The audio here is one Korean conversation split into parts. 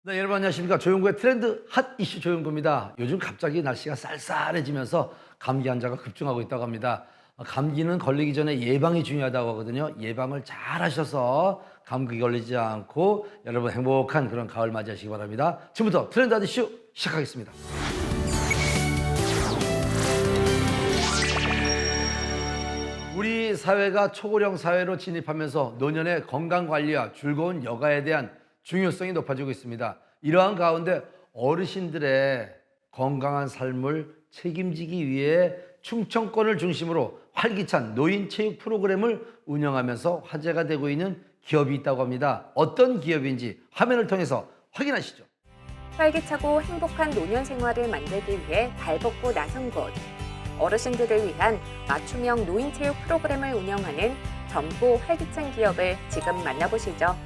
네, 여러분 안녕하십니까. 조용구의 트렌드 핫 이슈 조용구입니다. 요즘 갑자기 날씨가 쌀쌀해지면서 감기 환자가 급증하고 있다고 합니다. 감기는 걸리기 전에 예방이 중요하다고 하거든요. 예방을 잘 하셔서 감기 걸리지 않고 여러분 행복한 그런 가을 맞이하시기 바랍니다. 지금부터 트렌드 핫 이슈 시작하겠습니다. 우리 사회가 초고령 사회로 진입하면서 노년의 건강관리와 즐거운 여가에 대한 중요성이 높아지고 있습니다. 이러한 가운데 어르신들의 건강한 삶을 책임지기 위해 충청권을 중심으로 활기찬 노인체육 프로그램을 운영하면서 화제가 되고 있는 기업이 있다고 합니다. 어떤 기업인지 화면을 통해서 확인하시죠. 활기차고 행복한 노년 생활을 만들기 위해 발벗고 나선 곳. 어르신들을 위한 맞춤형 노인체육 프로그램을 운영하는 젊고 활기찬 기업을 지금 만나보시죠.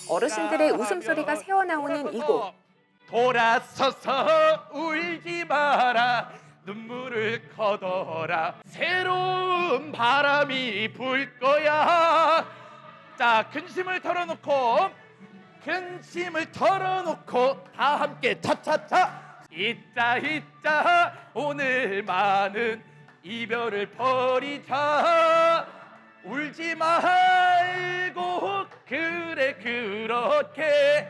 어르신들의 웃음소리가 새어나오는 이곳. 돌아서서 울지 마라, 눈물을 거둬라, 새로운 바람이 불 거야. 자, 근심을 털어놓고 다 함께 차차차. 잊자 오늘만은 이별을 버리자. 울지 말고 그래 그렇게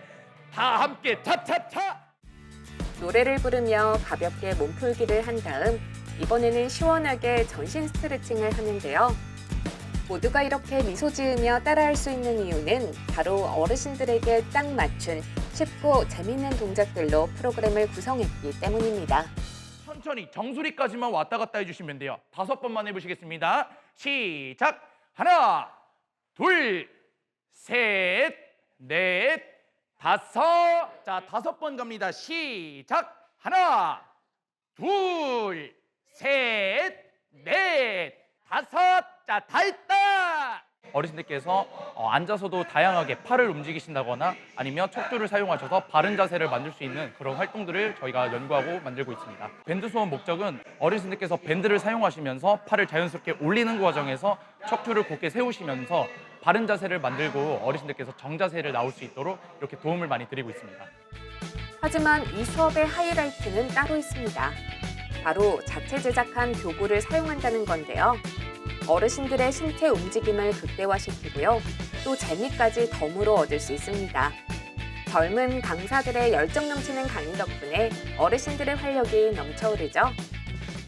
다 함께 차차차. 노래를 부르며 가볍게 몸풀기를 한 다음 이번에는 시원하게 전신 스트레칭을 하는데요. 모두가 이렇게 미소 지으며 따라할 수 있는 이유는 바로 어르신들에게 딱 맞춘 쉽고 재미있는 동작들로 프로그램을 구성했기 때문입니다. 천천히 정수리까지만 왔다 갔다 해주시면 돼요. 5번만 해보시겠습니다. 시작. 하나, 둘, 셋, 넷, 다섯. 자, 5번 갑니다. 시작. 하나, 둘, 셋, 넷, 다섯. 자, 다 했다. 어르신들께서 앉아서도 다양하게 팔을 움직이신다거나 아니면 척추를 사용하셔서 바른 자세를 만들 수 있는 그런 활동들을 저희가 연구하고 만들고 있습니다. 밴드 수업 목적은 어르신들께서 밴드를 사용하시면서 팔을 자연스럽게 올리는 과정에서 척추를 곧게 세우시면서 바른 자세를 만들고 어르신들께서 정자세를 나올 수 있도록 이렇게 도움을 많이 드리고 있습니다. 하지만 이 수업의 하이라이트는 따로 있습니다. 바로 자체 제작한 교구를 사용한다는 건데요. 어르신들의 신체 움직임을 극대화시키고요. 또 재미까지 덤으로 얻을 수 있습니다. 젊은 강사들의 열정 넘치는 강의 덕분에 어르신들의 활력이 넘쳐오르죠.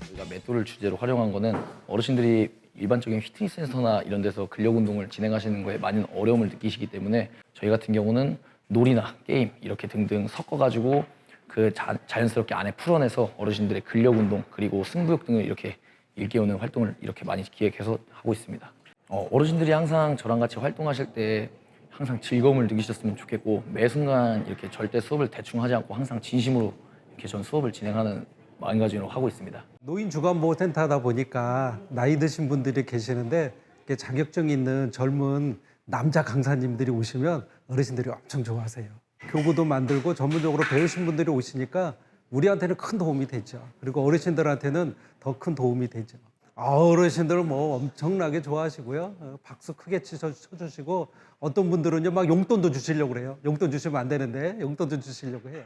저희가 맷돌을 주제로 활용한 거는 어르신들이 일반적인 피트니스 센터나 이런 데서 근력 운동을 진행하시는 거에 많은 어려움을 느끼시기 때문에 저희 같은 경우는 놀이나 게임 이렇게 등등 섞어가지고 그 자연스럽게 안에 풀어내서 어르신들의 근력 운동 그리고 승부욕 등을 이렇게 일깨우는 활동을 이렇게 많이 기획해서 하고 있습니다. 어르신들이 항상 저랑 같이 활동하실 때 항상 즐거움을 느끼셨으면 좋겠고 매 순간 이렇게 절대 수업을 대충 하지 않고 항상 진심으로 이렇게 전 수업을 진행하는 마음가짐으로 하고 있습니다. 노인 주간보호센터 하다 보니까 나이 드신 분들이 계시는데 자격증 있는 젊은 남자 강사님들이 오시면 어르신들이 엄청 좋아하세요. 교구도 만들고 전문적으로 배우신 분들이 오시니까 우리한테는 큰 도움이 되죠. 그리고 어르신들한테는 더 큰 도움이 되죠. 어르신들은 뭐 엄청나게 좋아하시고요. 박수 크게 쳐주시고 어떤 분들은요 막 용돈도 주시려고 그래요. 용돈 주시면 안 되는데 용돈도 주시려고 해요.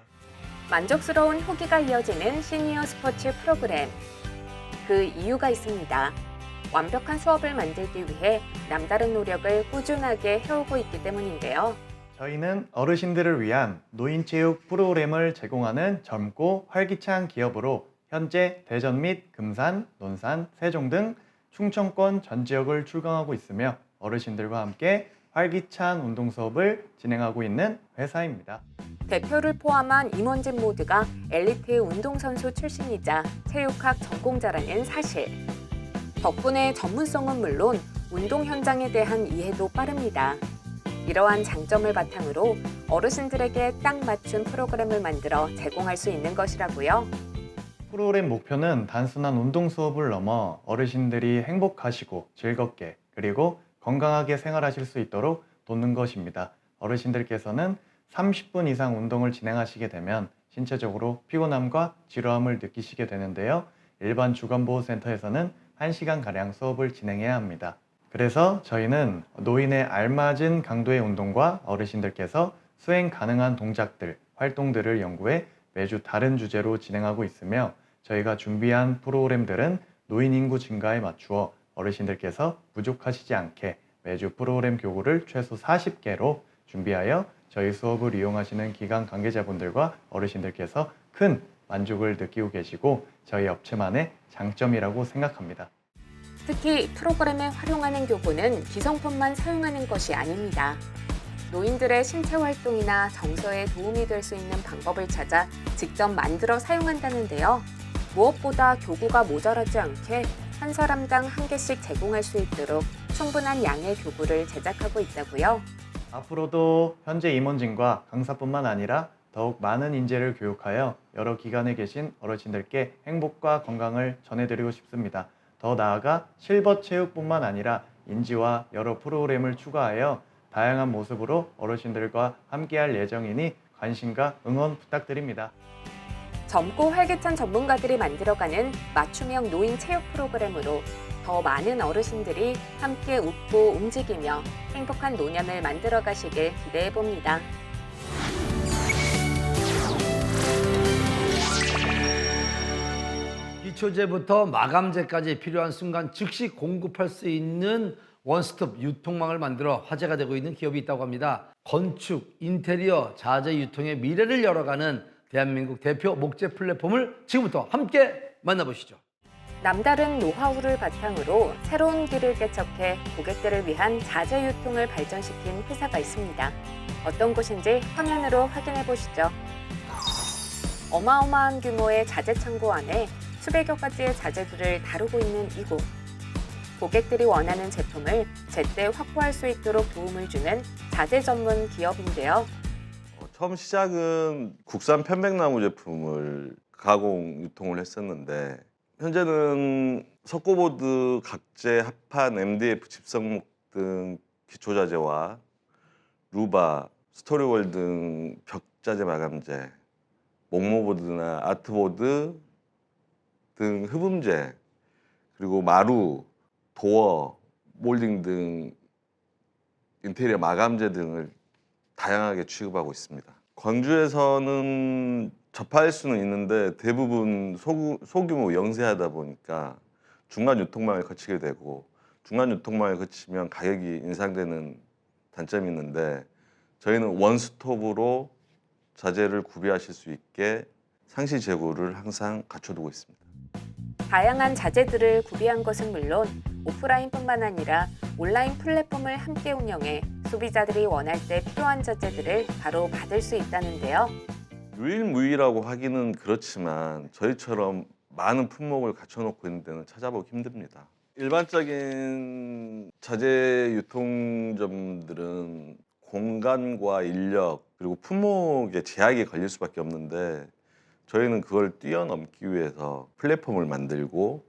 만족스러운 후기가 이어지는 시니어 스포츠 프로그램. 그 이유가 있습니다. 완벽한 수업을 만들기 위해 남다른 노력을 꾸준하게 해오고 있기 때문인데요. 저희는 어르신들을 위한 노인체육 프로그램을 제공하는 젊고 활기찬 기업으로 현재 대전 및 금산, 논산, 세종 등 충청권 전 지역을 출강하고 있으며 어르신들과 함께 활기찬 운동 수업을 진행하고 있는 회사입니다. 대표를 포함한 임원진 모두가 엘리트 운동선수 출신이자 체육학 전공자라는 사실. 덕분에 전문성은 물론 운동 현장에 대한 이해도 빠릅니다. 이러한 장점을 바탕으로 어르신들에게 딱 맞춘 프로그램을 만들어 제공할 수 있는 것이라고요. 프로그램 목표는 단순한 운동 수업을 넘어 어르신들이 행복하시고 즐겁게 그리고 건강하게 생활하실 수 있도록 돕는 것입니다. 어르신들께서는 30분 이상 운동을 진행하시게 되면 신체적으로 피곤함과 지루함을 느끼시게 되는데요. 일반 주간보호센터에서는 1시간가량 수업을 진행해야 합니다. 그래서 저희는 노인에 알맞은 강도의 운동과 어르신들께서 수행 가능한 동작들, 활동들을 연구해 매주 다른 주제로 진행하고 있으며 저희가 준비한 프로그램들은 노인 인구 증가에 맞추어 어르신들께서 부족하시지 않게 매주 프로그램 교구를 최소 40개로 준비하여 저희 수업을 이용하시는 기관 관계자분들과 어르신들께서 큰 만족을 느끼고 계시고 저희 업체만의 장점이라고 생각합니다. 특히 프로그램에 활용하는 교구는 기성품만 사용하는 것이 아닙니다. 노인들의 신체 활동이나 정서에 도움이 될 수 있는 방법을 찾아 직접 만들어 사용한다는데요. 무엇보다 교구가 모자라지 않게 한 사람당 한 개씩 제공할 수 있도록 충분한 양의 교구를 제작하고 있다고요. 앞으로도 현재 임원진과 강사뿐만 아니라 더욱 많은 인재를 교육하여 여러 기관에 계신 어르신들께 행복과 건강을 전해드리고 싶습니다. 더 나아가 실버 체육뿐만 아니라 인지와 여러 프로그램을 추가하여 다양한 모습으로 어르신들과 함께할 예정이니 관심과 응원 부탁드립니다. 젊고 활기찬 전문가들이 만들어가는 맞춤형 노인 체육 프로그램으로 더 많은 어르신들이 함께 웃고 움직이며 행복한 노년을 만들어 가시길 기대해 봅니다. 기초제부터 마감제까지 필요한 순간 즉시 공급할 수 있는 원스톱 유통망을 만들어 화제가 되고 있는 기업이 있다고 합니다. 건축, 인테리어, 자재 유통의 미래를 열어가는 대한민국 대표 목재 플랫폼을 지금부터 함께 만나보시죠. 남다른 노하우를 바탕으로 새로운 길을 개척해 고객들을 위한 자재 유통을 발전시킨 회사가 있습니다. 어떤 곳인지 화면으로 확인해 보시죠. 어마어마한 규모의 자재 창고 안에 수백여 가지의 자재들을 다루고 있는 이곳. 고객들이 원하는 제품을 제때 확보할 수 있도록 도움을 주는 자재 전문 기업인데요. 처음 시작은 국산 편백나무 제품을 가공 유통을 했었는데 현재는 석고보드, 각재, 합판, MDF, 집성목 등 기초자재와 루바, 스토리월 등 벽자재 마감재, 목모보드나 아트보드 등 흡음재, 그리고 마루, 도어, 몰딩 등 인테리어 마감재 등을 다양하게 취급하고 있습니다. 광주에서는 접할 수는 있는데 대부분 소규모 영세하다 보니까 중간 유통망을 거치게 되고 중간 유통망을 거치면 가격이 인상되는 단점이 있는데 저희는 원스톱으로 자재를 구비하실 수 있게 상시 재고를 항상 갖춰두고 있습니다. 다양한 자재들을 구비한 것은 물론 오프라인뿐만 아니라 온라인 플랫폼을 함께 운영해 소비자들이 원할 때 필요한 자재들을 바로 받을 수 있다는데요. 유일무이라고 하기는 그렇지만 저희처럼 많은 품목을 갖춰놓고 있는 데는 찾아보기 힘듭니다. 일반적인 자재 유통점들은 공간과 인력 그리고 품목에 제약이 걸릴 수밖에 없는데 저희는 그걸 뛰어넘기 위해서 플랫폼을 만들고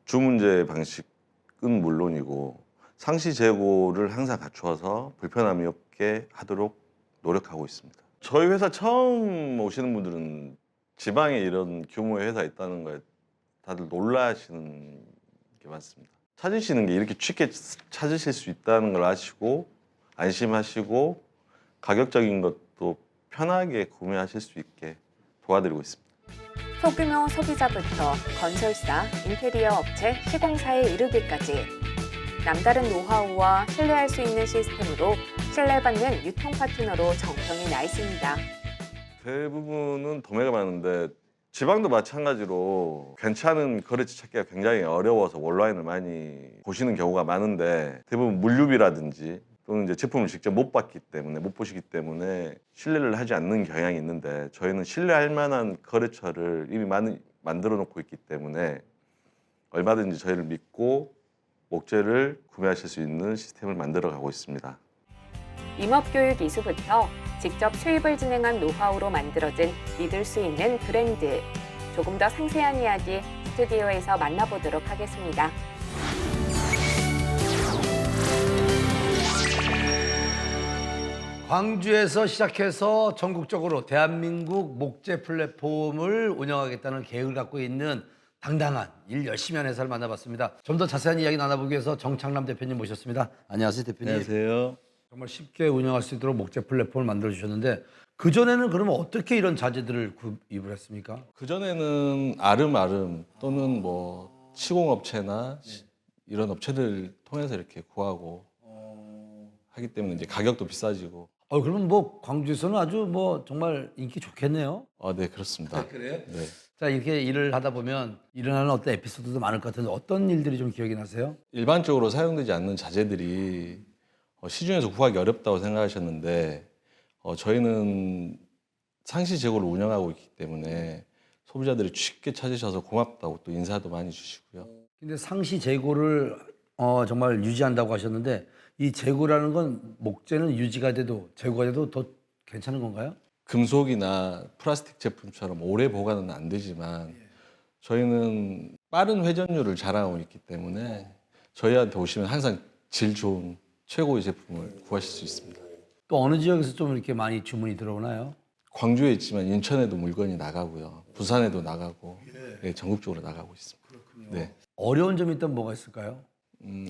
주문제 방식은 물론이고 상시 재고를 항상 갖추어서 불편함이 없게 하도록 노력하고 있습니다. 저희 회사 처음 오시는 분들은 지방에 이런 규모의 회사 있다는 거에 다들 놀라시는 게 많습니다. 찾으시는 게 이렇게 쉽게 찾으실 수 있다는 걸 아시고 안심하시고 가격적인 것도 편하게 구매하실 수 있게 도와드리고 있습니다. 소규모 소비자부터 건설사, 인테리어 업체, 시공사에 이르기까지 남다른 노하우와 신뢰할 수 있는 시스템으로 신뢰받는 유통 파트너로 정평이 나 있습니다. 대부분은 도매가 많은데 지방도 마찬가지로 괜찮은 거래처 찾기가 굉장히 어려워서 온라인을 많이 보시는 경우가 많은데 대부분 물류비라든지 또는 이제 제품을 직접 못 봤기 때문에 못 보시기 때문에 신뢰를 하지 않는 경향이 있는데 저희는 신뢰할 만한 거래처를 이미 많이 만들어 놓고 있기 때문에 얼마든지 저희를 믿고 목재를 구매하실 수 있는 시스템을 만들어 가고 있습니다. 임업교육 이수부터 직접 수입을 진행한 노하우로 만들어진 믿을 수 있는 브랜드. 조금 더 상세한 이야기 스튜디오에서 만나보도록 하겠습니다. 광주에서 시작해서 전국적으로 대한민국 목재 플랫폼을 운영하겠다는 계획을 갖고 있는 당당한 일 열심히 하는 회사를 만나봤습니다. 좀 더 자세한 이야기 나눠보기 위해서 정창남 대표님 모셨습니다. 안녕하세요, 대표님. 안녕하세요. 정말 쉽게 운영할 수 있도록 목재 플랫폼을 만들어 주셨는데 그 전에는 그러면 어떻게 이런 자재들을 구입을 했습니까? 그전에는 아름아름 또는 뭐 시공업체나 이런 업체들 통해서 이렇게 구하고 하기 때문에 이제 가격도 비싸지고. 그러면 뭐 광주에서는 아주 뭐 정말 인기 좋겠네요. 네, 그렇습니다. 그래요? 네. 자, 이렇게 일을 하다 보면 일어나는 어떤 에피소드도 많을 것 같은데 어떤 일들이 좀 기억이 나세요? 일반적으로 사용되지 않는 자재들이 시중에서 구하기 어렵다고 생각하셨는데 저희는 상시 재고를 운영하고 있기 때문에 소비자들이 쉽게 찾으셔서 고맙다고 또 인사도 많이 주시고요. 근데 상시 재고를 정말 유지한다고 하셨는데 이 재고라는 건 목재는 유지가 돼도 재고가 돼도 더 괜찮은 건가요? 금속이나 플라스틱 제품처럼 오래 보관은 안 되지만 저희는 빠른 회전율을 자랑하고 있기 때문에 저희한테 오시면 항상 질 좋은 최고의 제품을 구하실 수 있습니다. 또 어느 지역에서 좀 이렇게 많이 주문이 들어오나요? 광주에 있지만 인천에도 물건이 나가고요. 부산에도 나가고 네, 전국적으로 나가고 있습니다. 네. 어려운 점이 있다면 뭐가 있을까요?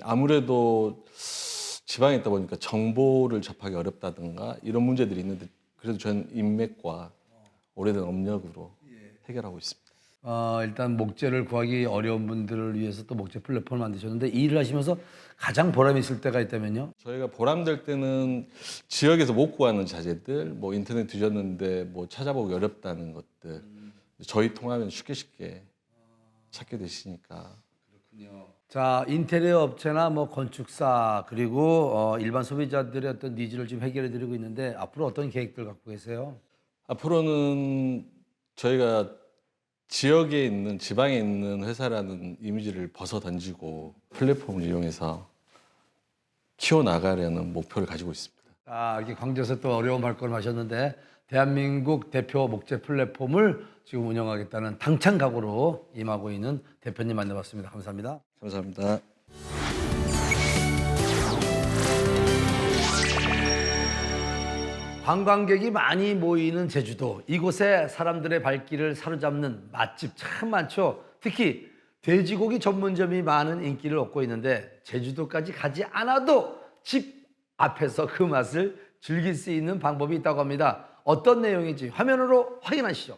아무래도 지방에 있다 보니까 정보를 접하기 어렵다든가 이런 문제들이 있는데 그래도 저는 인맥과 오래된 업력으로 해결하고 있습니다. 일단 목재를 구하기 어려운 분들을 위해서 또 목재 플랫폼을 만드셨는데 이 일을 하시면서 가장 보람이 있을 때가 있다면요? 저희가 보람될 때는 지역에서 못 구하는 자재들, 뭐 인터넷 뒤졌는데 뭐 찾아보기 어렵다는 것들 저희 통하면 쉽게 찾게 되시니까. 자, 인테리어 업체나 뭐 건축사 그리고 일반 소비자들의 어떤 니즈를 지금 해결해 드리고 있는데 앞으로 어떤 계획들 갖고 계세요? 앞으로는 저희가 지역에 있는 지방에 있는 회사라는 이미지를 벗어 던지고 플랫폼을 이용해서 키워나가려는 목표를 가지고 있습니다. 자, 이렇게 광주에서 또 어려운 발걸음 하셨는데 대한민국 대표 목재 플랫폼을 지금 운영하겠다는 당찬 각오로 임하고 있는 대표님 만나봤습니다. 감사합니다. 감사합니다. 관광객이 많이 모이는 제주도, 이곳에 사람들의 발길을 사로잡는 맛집 참 많죠. 특히 돼지고기 전문점이 많은 인기를 얻고 있는데 제주도까지 가지 않아도 집 앞에서 그 맛을 즐길 수 있는 방법이 있다고 합니다. 어떤 내용인지 화면으로 확인하시죠.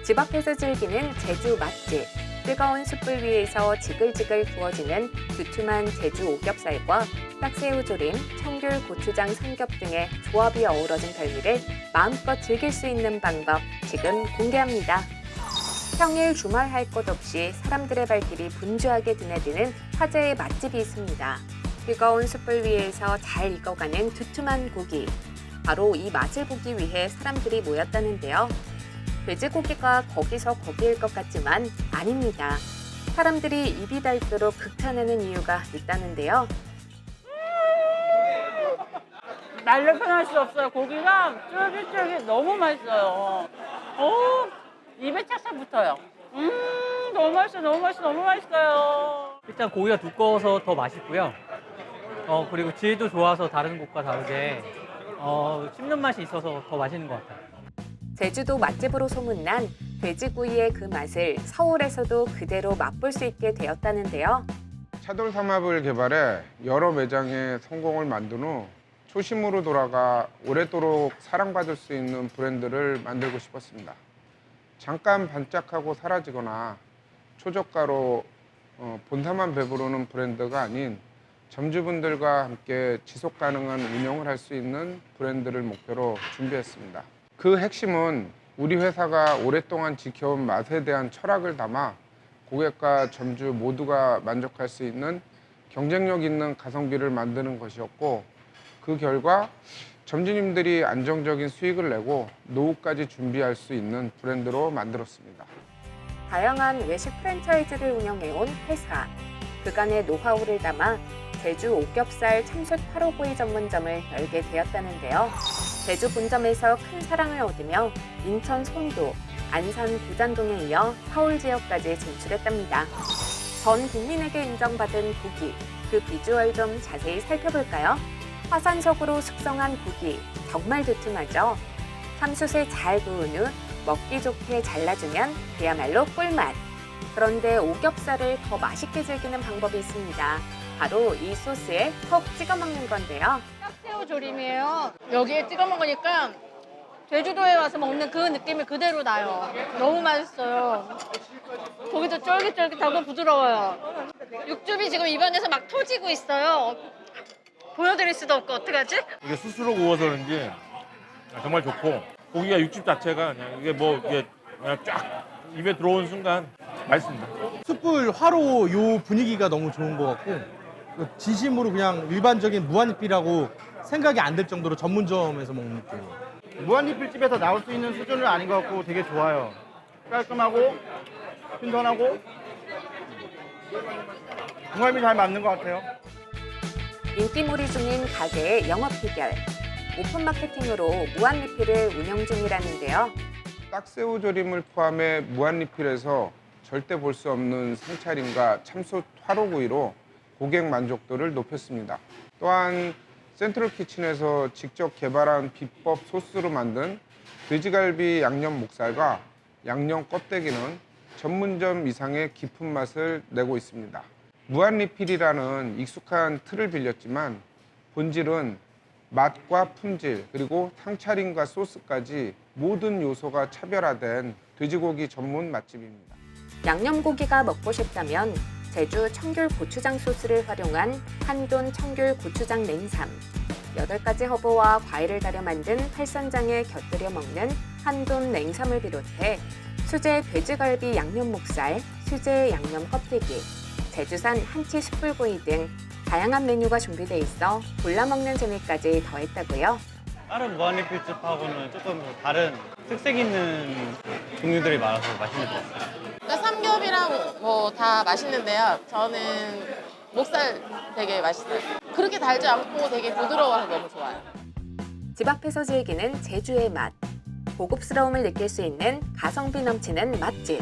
집 앞에서 즐기는 제주 맛집. 뜨거운 숯불 위에서 지글지글 구워지는 두툼한 제주 오겹살과 딱새우조림, 청귤, 고추장, 삼겹 등의 조합이 어우러진 별미를 마음껏 즐길 수 있는 방법 지금 공개합니다. 평일 주말 할 것 없이 사람들의 발길이 분주하게 드나드는 화제의 맛집이 있습니다. 뜨거운 숯불 위에서 잘 익어가는 두툼한 고기. 바로 이 맛을 보기 위해 사람들이 모였다는데요. 돼지고기가 거기서 거기일 것 같지만 아닙니다. 사람들이 입이 닳도록 극찬하는 이유가 있다는데요. 말로 표현할 수 없어요. 고기가 쫄깃쫄깃 너무 맛있어요. 입에 착착 붙어요. 너무 맛있어, 너무 맛있어, 너무 맛있어요. 일단 고기가 두꺼워서 더 맛있고요. 그리고 질도 좋아서 다른 곳과 다르게 씹는 맛이 있어서 더 맛있는 것 같아요. 제주도 맛집으로 소문난 돼지구이의 그 맛을 서울에서도 그대로 맛볼 수 있게 되었다는데요. 차돌 삼합을 개발해 여러 매장에 성공을 만든 후 초심으로 돌아가 오래도록 사랑받을 수 있는 브랜드를 만들고 싶었습니다. 잠깐 반짝하고 사라지거나 초저가로 본사만 배부르는 브랜드가 아닌 점주분들과 함께 지속 가능한 운영을 할 수 있는 브랜드를 목표로 준비했습니다. 그 핵심은 우리 회사가 오랫동안 지켜온 맛에 대한 철학을 담아 고객과 점주 모두가 만족할 수 있는 경쟁력 있는 가성비를 만드는 것이었고 그 결과 점주님들이 안정적인 수익을 내고 노후까지 준비할 수 있는 브랜드로 만들었습니다. 다양한 외식 프랜차이즈를 운영해온 회사. 그간의 노하우를 담아 제주 오겹살 참숯 8호구이 전문점을 열게 되었다는데요. 제주 본점에서 큰 사랑을 얻으며 인천 송도, 안산 부잔동에 이어 서울 지역까지 진출했답니다. 전 국민에게 인정받은 고기, 그 비주얼 좀 자세히 살펴볼까요? 화산석으로 숙성한 고기, 정말 두툼하죠? 참숯을 잘 구운 후 먹기 좋게 잘라주면 그야말로 꿀맛. 그런데 오겹살을 더 맛있게 즐기는 방법이 있습니다. 바로 이 소스에 콕 찍어 먹는 건데요. 딱새우 딱새우 조림이에요. 여기에 찍어 먹으니까 제주도에 와서 먹는 그 느낌이 그대로 나요. 너무 맛있어요. 고기도 쫄깃쫄깃하고 부드러워요. 육즙이 지금 입안에서 막 터지고 있어요. 보여드릴 수도 없고 어떡하지? 이게 스스로 구워서 그런지 정말 좋고 고기가 육즙 자체가 그냥 이게 뭐 이게 그냥 쫙 입에 들어온 순간 맛있습니다. 숯불 화로 요 분위기가 너무 좋은 것 같고 진심으로 그냥 일반적인 무한리필이라고 생각이 안 들 정도로 전문점에서 먹는 느낌이에요. 무한리필집에서 나올 수 있는 수준은 아닌 것 같고 되게 좋아요. 깔끔하고 신선하고 궁합이 잘 맞는 것 같아요. 인기몰이 중인 가게의 영업 비결. 오픈 마케팅으로 무한 리필을 운영 중이라는데요. 딱새우 조림을 포함해 무한리필에서 절대 볼 수 없는 상차림과 참숯 화로구이로 고객 만족도를 높였습니다. 또한 센트럴 키친에서 직접 개발한 비법 소스로 만든 돼지갈비 양념 목살과 양념 껍데기는 전문점 이상의 깊은 맛을 내고 있습니다. 무한리필이라는 익숙한 틀을 빌렸지만 본질은 맛과 품질 그리고 상차림과 소스까지 모든 요소가 차별화된 돼지고기 전문 맛집입니다. 양념고기가 먹고 싶다면 제주 청귤 고추장 소스를 활용한 한돈 청귤 고추장 냉삼, 8가지 허브와 과일을 달여 만든 팔선장에 곁들여 먹는 한돈 냉삼을 비롯해 수제 돼지갈비 양념 목살, 수제 양념 껍데기, 제주산 한치 숯불구이 등 다양한 메뉴가 준비돼 있어 골라 먹는 재미까지 더했다고요. 다른 무한리필집하고는 조금 다른 특색 있는 종류들이 많아서 맛있는 것 같아요. 그러니까 삼겹이랑 뭐 다 맛있는데요. 저는 목살 되게 맛있어요. 그렇게 달지 않고 되게 부드러워서 너무 좋아요. 집 앞에서 즐기는 제주의 맛. 고급스러움을 느낄 수 있는 가성비 넘치는 맛집.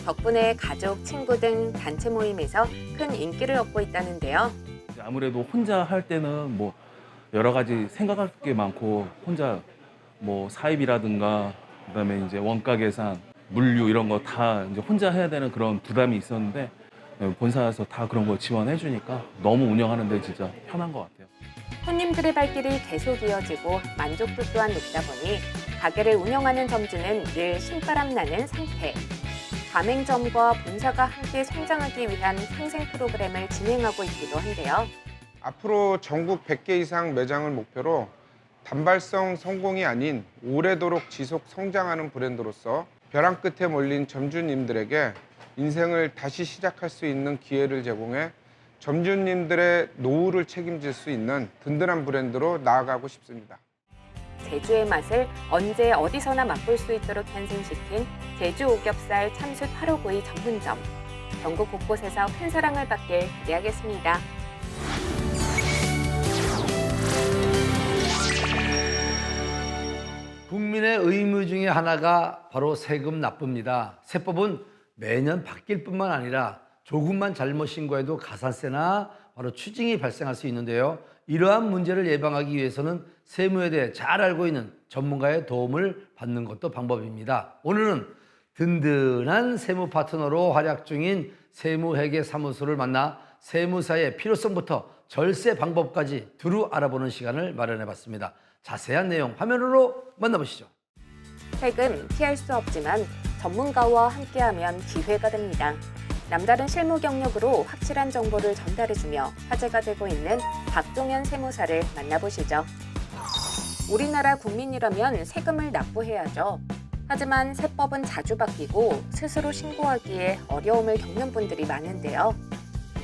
덕분에 가족, 친구 등 단체 모임에서 큰 인기를 얻고 있다는데요. 아무래도 혼자 할 때는 뭐 여러 가지 생각할 게 많고 혼자 뭐 사입이라든가 그다음에 이제 원가 계산, 물류 이런 거 다 이제 혼자 해야 되는 그런 부담이 있었는데 본사에서 다 그런 거 지원해 주니까 너무 운영하는데 진짜 편한 것 같아요. 손님들의 발길이 계속 이어지고 만족도 또한 높다 보니 가게를 운영하는 점주는 늘 신바람 나는 상태. 가맹점과 본사가 함께 성장하기 위한 상생 프로그램을 진행하고 있기도 한데요. 앞으로 전국 100개 이상 매장을 목표로 단발성 성공이 아닌 오래도록 지속 성장하는 브랜드로서 벼랑 끝에 몰린 점주님들에게 인생을 다시 시작할 수 있는 기회를 제공해 점주님들의 노후를 책임질 수 있는 든든한 브랜드로 나아가고 싶습니다. 제주의 맛을 언제 어디서나 맛볼 수 있도록 탄생시킨 제주 오겹살 참숯 화로구이 전문점. 전국 곳곳에서 큰 사랑을 받길 기대하겠습니다. 국민의 의무 중에 하나가 바로 세금 납부입니다. 세법은 매년 바뀔 뿐만 아니라 조금만 잘못 신고해도 가산세나 바로 추징이 발생할 수 있는데요. 이러한 문제를 예방하기 위해서는 세무에 대해 잘 알고 있는 전문가의 도움을 받는 것도 방법입니다. 오늘은 든든한 세무 파트너로 활약 중인 세무회계사무소를 만나 세무사의 필요성부터 절세 방법까지 두루 알아보는 시간을 마련해봤습니다. 자세한 내용 화면으로 만나보시죠. 세금 피할 수 없지만 전문가와 함께하면 기회가 됩니다. 남다른 실무 경력으로 확실한 정보를 전달해주며 화제가 되고 있는 박종현 세무사를 만나보시죠. 우리나라 국민이라면 세금을 납부해야죠. 하지만 세법은 자주 바뀌고 스스로 신고하기에 어려움을 겪는 분들이 많은데요.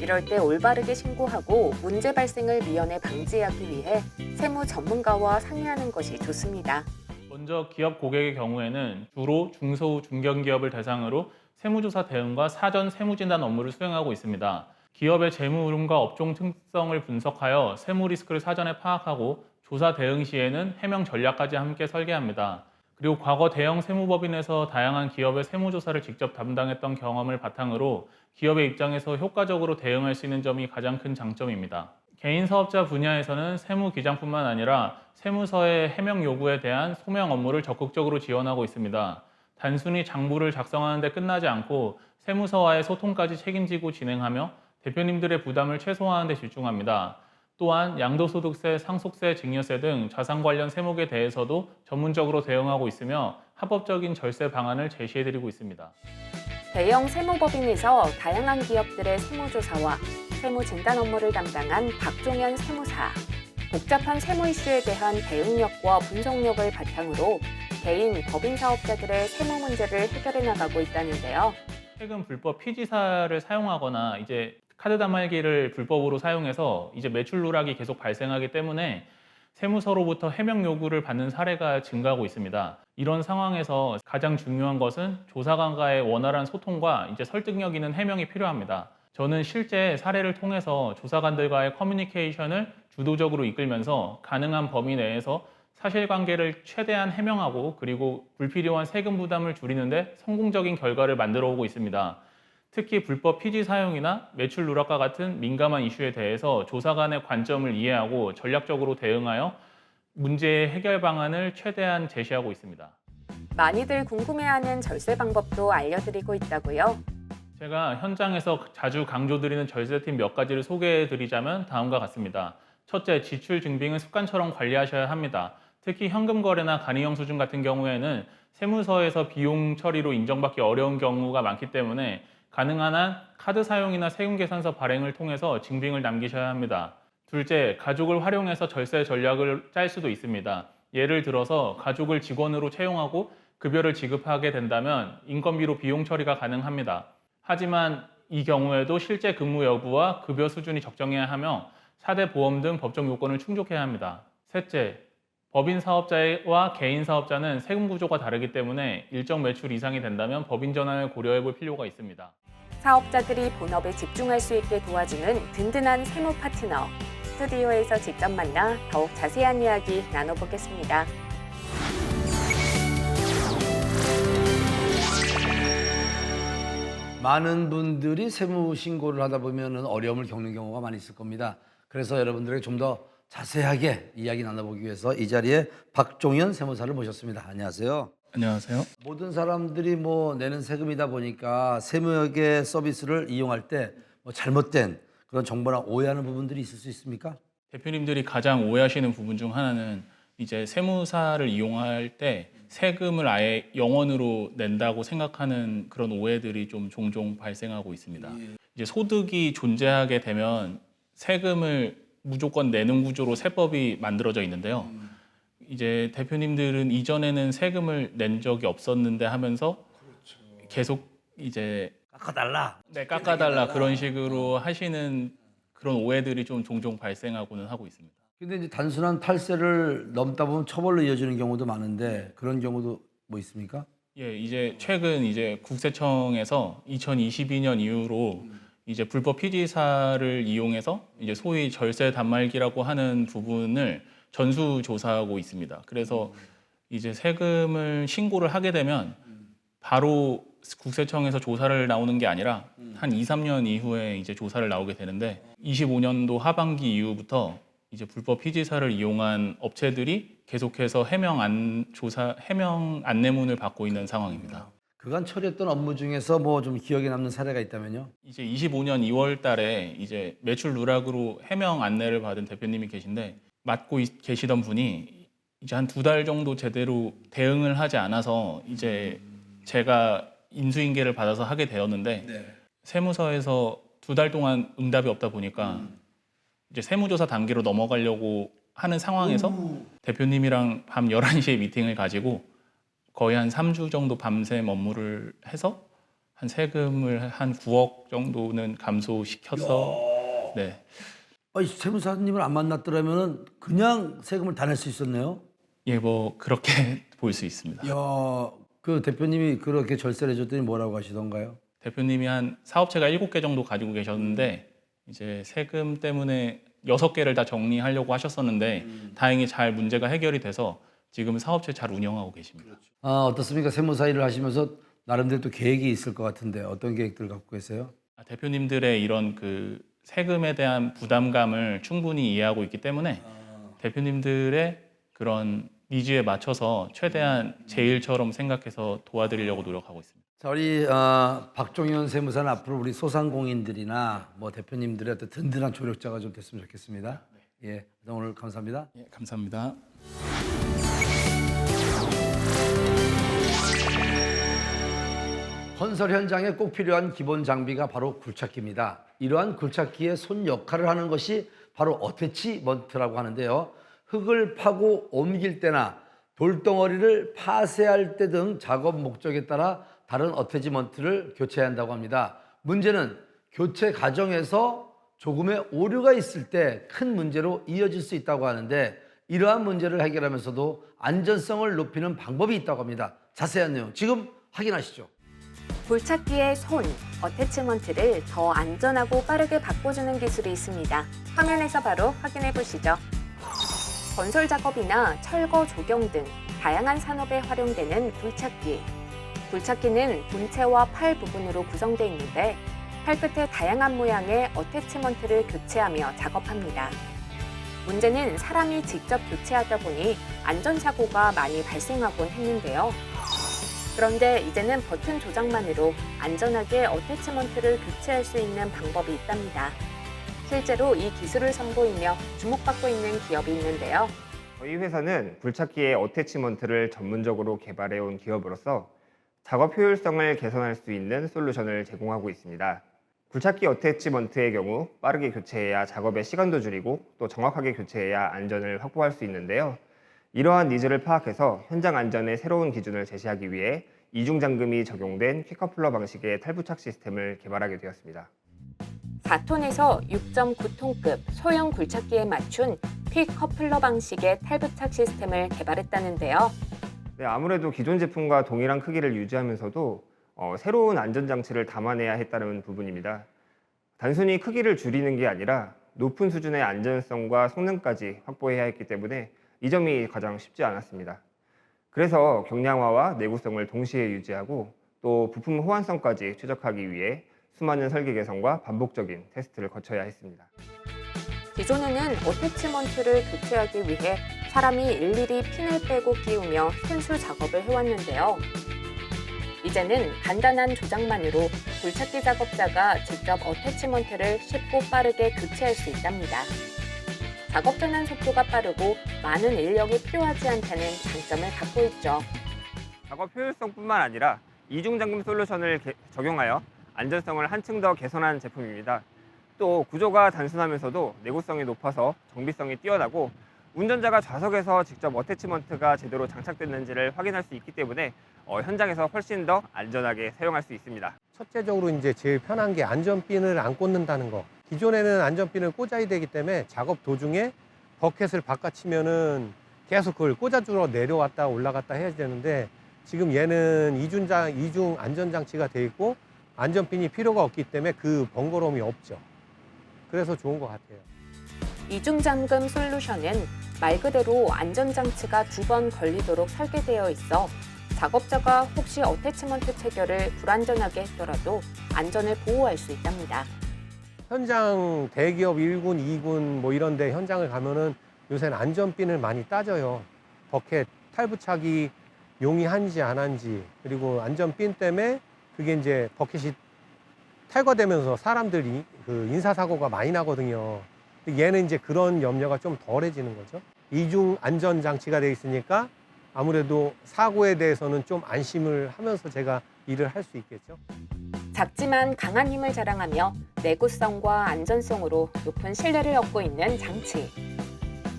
이럴 때 올바르게 신고하고 문제 발생을 미연에 방지하기 위해 세무 전문가와 상의하는 것이 좋습니다. 먼저 기업 고객의 경우에는 주로 중소우 중견기업을 대상으로 세무조사 대응과 사전 세무진단 업무를 수행하고 있습니다. 기업의 재무 흐름과 업종 특성을 분석하여 세무 리스크를 사전에 파악하고 조사 대응 시에는 해명 전략까지 함께 설계합니다. 그리고 과거 대형 세무법인에서 다양한 기업의 세무조사를 직접 담당했던 경험을 바탕으로 기업의 입장에서 효과적으로 대응할 수 있는 점이 가장 큰 장점입니다. 개인 사업자 분야에서는 세무 기장뿐만 아니라 세무서의 해명 요구에 대한 소명 업무를 적극적으로 지원하고 있습니다. 단순히 장부를 작성하는 데 끝나지 않고 세무서와의 소통까지 책임지고 진행하며 대표님들의 부담을 최소화하는 데 집중합니다. 또한 양도소득세, 상속세, 증여세 등 자산 관련 세목에 대해서도 전문적으로 대응하고 있으며 합법적인 절세 방안을 제시해드리고 있습니다. 대형 세무법인에서 다양한 기업들의 세무조사와 세무진단 업무를 담당한 박종현 세무사. 복잡한 세무 이슈에 대한 대응력과 분석력을 바탕으로 개인, 법인 사업자들의 세무 문제를 해결해 나가고 있다는데요. 세금 불법 피지사를 사용하거나 이제 카드 단말기를 불법으로 사용해서 이제 매출 누락이 계속 발생하기 때문에 세무서로부터 해명 요구를 받는 사례가 증가하고 있습니다. 이런 상황에서 가장 중요한 것은 조사관과의 원활한 소통과 이제 설득력 있는 해명이 필요합니다. 저는 실제 사례를 통해서 조사관들과의 커뮤니케이션을 주도적으로 이끌면서 가능한 범위 내에서 사실관계를 최대한 해명하고 그리고 불필요한 세금 부담을 줄이는데 성공적인 결과를 만들어 오고 있습니다. 특히 불법 피지 사용이나 매출 누락과 같은 민감한 이슈에 대해서 조사관의 관점을 이해하고 전략적으로 대응하여 문제의 해결 방안을 최대한 제시하고 있습니다. 많이들 궁금해하는 절세 방법도 알려드리고 있다고요. 제가 현장에서 자주 강조드리는 절세팁 몇 가지를 소개해드리자면 다음과 같습니다. 첫째, 지출 증빙은 습관처럼 관리하셔야 합니다. 특히 현금 거래나 간이영수증 같은 경우에는 세무서에서 비용 처리로 인정받기 어려운 경우가 많기 때문에 가능한 한 카드 사용이나 세금계산서 발행을 통해서 증빙을 남기셔야 합니다. 둘째, 가족을 활용해서 절세 전략을 짤 수도 있습니다. 예를 들어서 가족을 직원으로 채용하고 급여를 지급하게 된다면 인건비로 비용 처리가 가능합니다. 하지만 이 경우에도 실제 근무 여부와 급여 수준이 적정해야 하며 4대 보험 등 법적 요건을 충족해야 합니다. 셋째, 법인 사업자와 개인 사업자는 세금 구조가 다르기 때문에 일정 매출 이상이 된다면 법인 전환을 고려해 볼 필요가 있습니다. 사업자들이 본업에 집중할 수 있게 도와주는 든든한 세무 파트너. 스튜디오에서 직접 만나 더욱 자세한 이야기 나눠보겠습니다. 많은 분들이 세무 신고를 하다 보면 어려움을 겪는 경우가 많이 있을 겁니다. 그래서 여러분들에게 좀 더 자세하게 이야기 나눠보기 위해서 이 자리에 박종현 세무사를 모셨습니다. 안녕하세요. 안녕하세요. 모든 사람들이 뭐 내는 세금이다 보니까 세무역의 서비스를 이용할 때 뭐 잘못된 그런 정보나 오해하는 부분들이 있을 수 있습니까? 대표님들이 가장 오해하시는 부분 중 하나는 이제 세무사를 이용할 때 세금을 아예 영원으로 낸다고 생각하는 그런 오해들이 좀 종종 발생하고 있습니다. 이제 소득이 존재하게 되면 세금을 무조건 내는 구조로 세법이 만들어져 있는데요. 이제 대표님들은 이전에는 세금을 낸 적이 없었는데 하면서 계속 이제 깎아달라. 네, 깎아달라 그런 식으로 하시는 그런 오해들이 좀 종종 발생하고는 하고 있습니다. 근데 이제 단순한 탈세를 넘다 보면 처벌로 이어지는 경우도 많은데 그런 경우도 뭐 있습니까? 예, 이제 최근 이제 국세청에서 2022년 이후로 이제 불법 피지사를 이용해서 이제 소위 절세 단말기라고 하는 부분을 전수 조사하고 있습니다. 그래서 이제 세금을 신고를 하게 되면 바로 국세청에서 조사를 나오는 게 아니라 한 2, 3년 이후에 이제 조사를 나오게 되는데 25년도 하반기 이후부터 이제 불법 피지사를 이용한 업체들이 계속해서 해명 안내문을 받고 있는 상황입니다. 그간 처리했던 업무 중에서 뭐 좀 기억에 남는 사례가 있다면요? 이제 25년 2월 달에 이제 매출 누락으로 해명 안내를 받은 대표님이 계신데 맡고 계시던 분이 이제 한 2달 정도 제대로 대응을 하지 않아서 이제 제가 인수인계를 받아서 하게 되었는데 세무서에서 2달 동안 응답이 없다 보니까 이제 세무조사 단계로 넘어가려고 하는 상황에서 대표님이랑 밤 11시에 미팅을 가지고 거의 한 3주 정도 밤샘 업무를 해서 한 세금을 한 9억 정도는 감소시켜서 네. 아니, 세무사님을 안 만났더라면 그냥 세금을 다 낼 수 있었네요. 예, 뭐 그렇게 볼 수 있습니다. 야, 그 대표님이 그렇게 절세를 해줬더니 뭐라고 하시던가요? 대표님이 한 사업체가 7개 정도 가지고 계셨는데 이제 세금 때문에 6개를 다 정리하려고 하셨었는데 다행히 잘 문제가 해결이 돼서 지금 사업체 잘 운영하고 계십니다. 아, 어떻습니까? 세무사 일을 하시면서 나름대로 또 계획이 있을 것 같은데 어떤 계획들 갖고 계세요? 대표님들의 이런 그 세금에 대한 부담감을 충분히 이해하고 있기 때문에 대표님들의 그런 니즈에 맞춰서 최대한 제 일처럼 생각해서 도와드리려고 노력하고 있습니다. 자, 우리 박종현 세무사는 앞으로 우리 소상공인들이나 뭐 대표님들의 어떤 든든한 조력자가 좀 됐으면 좋겠습니다. 예, 오늘 감사합니다. 예, 감사합니다. 건설 현장에 꼭 필요한 기본 장비가 바로 굴착기입니다. 이러한 굴착기의 손 역할을 하는 것이 바로 어태치먼트라고 하는데요. 흙을 파고 옮길 때나 돌덩어리를 파쇄할 때 등 작업 목적에 따라 다른 어태치먼트를 교체해야 한다고 합니다. 문제는 교체 과정에서 조금의 오류가 있을 때 큰 문제로 이어질 수 있다고 하는데, 이러한 문제를 해결하면서도 안전성을 높이는 방법이 있다고 합니다. 자세한 내용 지금 확인하시죠. 굴착기의 손, 어태치먼트를 더 안전하고 빠르게 바꿔주는 기술이 있습니다. 화면에서 바로 확인해 보시죠. 건설 작업이나 철거 조경 등 다양한 산업에 활용되는 굴착기. 굴착기는 본체와 팔 부분으로 구성되어 있는데 팔 끝에 다양한 모양의 어태치먼트를 교체하며 작업합니다. 문제는 사람이 직접 교체하다 보니 안전사고가 많이 발생하곤 했는데요. 그런데 이제는 버튼 조작만으로 안전하게 어태치먼트를 교체할 수 있는 방법이 있답니다. 실제로 이 기술을 선보이며 주목받고 있는 기업이 있는데요. 저희 회사는 굴착기의 어태치먼트를 전문적으로 개발해온 기업으로서 작업 효율성을 개선할 수 있는 솔루션을 제공하고 있습니다. 굴착기 어태치먼트의 경우 빠르게 교체해야 작업의 시간도 줄이고 또 정확하게 교체해야 안전을 확보할 수 있는데요. 이러한 니즈를 파악해서 현장 안전의 새로운 기준을 제시하기 위해 이중 잠금이 적용된 퀵커플러 방식의 탈부착 시스템을 개발하게 되었습니다. 4톤에서 6.9톤급 소형 굴착기에 맞춘 퀵커플러 방식의 탈부착 시스템을 개발했다는데요. 네, 아무래도 기존 제품과 동일한 크기를 유지하면서도 새로운 안전장치를 담아내야 했다는 부분입니다. 단순히 크기를 줄이는 게 아니라 높은 수준의 안전성과 성능까지 확보해야 했기 때문에 이 점이 가장 쉽지 않았습니다. 그래서 경량화와 내구성을 동시에 유지하고 또 부품 호환성까지 최적화하기 위해 수많은 설계 개선과 반복적인 테스트를 거쳐야 했습니다. 기존에는 어태치먼트를 교체하기 위해 사람이 일일이 핀을 빼고 끼우며 손수 작업을 해왔는데요. 이제는 간단한 조작만으로 굴착기 작업자가 직접 어태치먼트를 쉽고 빠르게 교체할 수 있답니다. 작업 전환 속도가 빠르고 많은 인력이 필요하지 않다는 장점을 갖고 있죠. 작업 효율성뿐만 아니라 이중 잠금 솔루션을 적용하여 안전성을 한층 더 개선한 제품입니다. 또 구조가 단순하면서도 내구성이 높아서 정비성이 뛰어나고 운전자가 좌석에서 직접 어태치먼트가 제대로 장착됐는지를 확인할 수 있기 때문에 현장에서 훨씬 더 안전하게 사용할 수 있습니다. 첫째적으로 이제 제일 편한 게 안전핀을 안 꽂는다는 거. 기존에는 안전핀을 꽂아야 되기 때문에 작업 도중에 버켓을 바꿔치면은 계속 그걸 꽂아주러 내려왔다 올라갔다 해야 되는데 지금 얘는 이중 안전장치가 돼 있고 안전핀이 필요가 없기 때문에 그 번거로움이 없죠. 그래서 좋은 것 같아요. 이중잠금 솔루션은 말 그대로 안전장치가 2번 걸리도록 설계되어 있어 작업자가 혹시 어태치먼트 체결을 불안전하게 했더라도 안전을 보호할 수 있답니다. 현장 대기업 1군, 2군 뭐 이런 데 현장을 가면은 요새는 안전핀을 많이 따져요. 버켓 탈부착이 용이한지 안 한지, 그리고 안전핀 때문에 그게 이제 버켓이 탈거되면서 사람들이 그 인사사고가 많이 나거든요. 얘는 이제 그런 염려가 좀 덜해지는 거죠. 이중 안전장치가 돼 있으니까 아무래도 사고에 대해서는 좀 안심을 하면서 제가 일을 할 수 있겠죠. 작지만 강한 힘을 자랑하며 내구성과 안전성으로 높은 신뢰를 얻고 있는 장치.